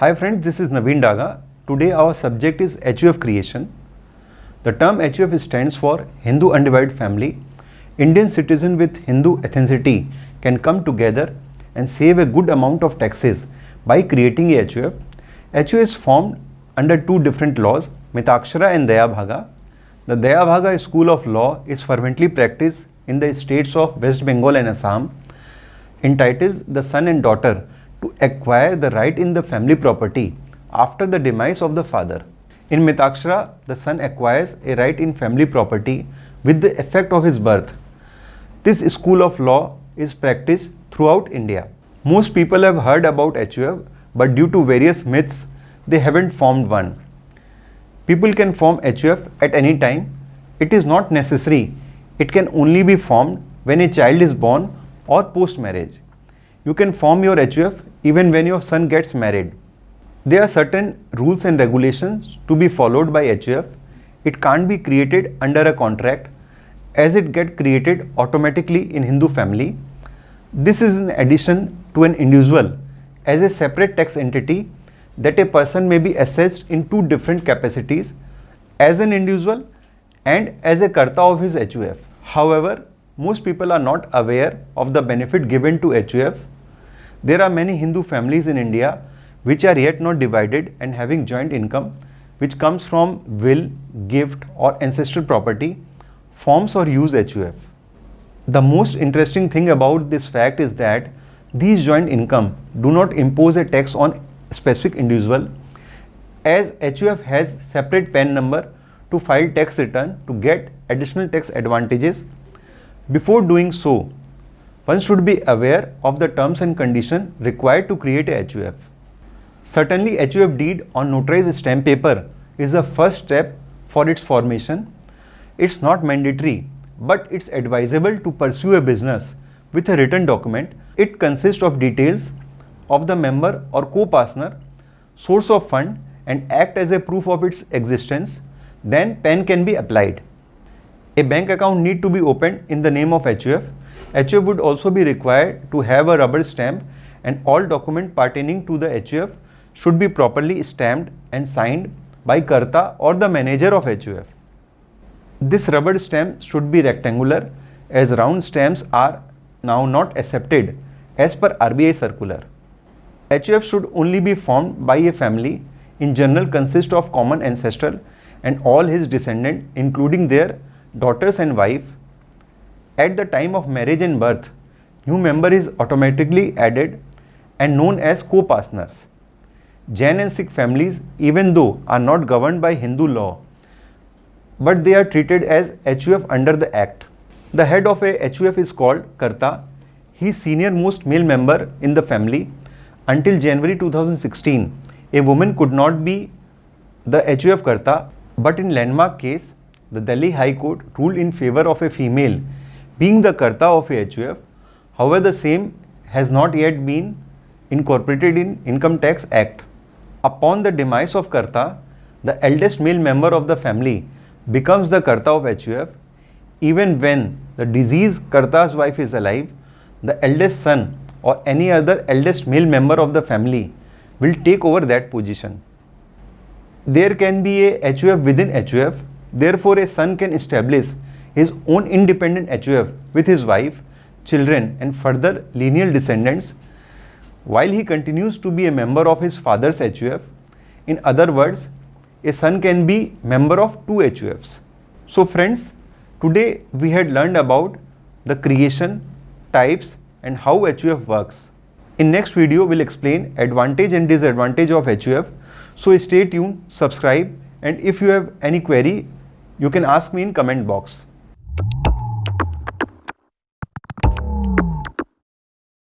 Hi friends, this is Naveen Daga. Today our subject is HUF creation. The term HUF stands for Hindu Undivided Family. Indian citizen with Hindu ethnicity can come together and save a good amount of taxes by creating a HUF. HUF is formed under two different laws, Mitakshara and Daya Bhaga. The Daya Bhaga school of law is fervently practiced in the states of West Bengal and Assam. Entitles the son and daughter to acquire the right in the family property after the demise of the father. In Mitakshara, the son acquires a right in family property with the effect of his birth. This school of law is practiced throughout India. Most people have heard about HUF, but due to various myths, they haven't formed one. People can form HUF at any time. It is not necessary. It can only be formed when a child is born or post-marriage. You can form your HUF even when your son gets married. There are certain rules and regulations to be followed by HUF. It can't be created under a contract as it gets created automatically in Hindu family. This is in addition to an individual as a separate tax entity that a person may be assessed in two different capacities, as an individual and as a karta of his HUF. However, most people are not aware of the benefit given to HUF. There are many Hindu families in India which are yet not divided and having joint income which comes from will, gift or ancestral property, forms or use HUF. The most interesting thing about this fact is that these joint income do not impose a tax on specific individual, as HUF has separate PAN number to file tax return to get additional tax advantages. Before doing so, one should be aware of the terms and conditions required to create a HUF. Certainly, HUF deed on notarized stamp paper is the first step for its formation. It's not mandatory, but it's advisable to pursue a business with a written document. It consists of details of the member or co-partner, source of fund and act as a proof of its existence. Then PAN can be applied. A bank account need to be opened in the name of HUF. HUF would also be required to have a rubber stamp, and all documents pertaining to the HUF should be properly stamped and signed by Karta or the manager of HUF. This rubber stamp should be rectangular, as round stamps are now not accepted as per RBI circular. HUF should only be formed by a family, in general consist of common ancestral and all his descendants including their daughters and wife. At the time of marriage and birth, new member is automatically added and known as co-partners. Jain and Sikh families, even though are not governed by Hindu law, but they are treated as HUF under the Act. The head of a HUF is called Karta. He is senior most male member in the family. Until January 2016, a woman could not be the HUF Karta, but in landmark case, the Delhi High Court ruled in favor of a female being the Karta of a HUF. However, the same has not yet been incorporated in Income Tax Act. Upon the demise of Karta, the eldest male member of the family becomes the Karta of HUF. Even when the deceased Karta's wife is alive, the eldest son or any other eldest male member of the family will take over that position. There can be a HUF within HUF. Therefore, a son can establish his own independent HUF with his wife, children and further lineal descendants while he continues to be a member of his father's HUF. In other words, a son can be member of two HUFs. So friends, today we had learned about the creation, types and how HUF works. In next video, we'll explain advantage and disadvantage of HUF. So stay tuned, subscribe, and if you have any query, you can ask me in comment box.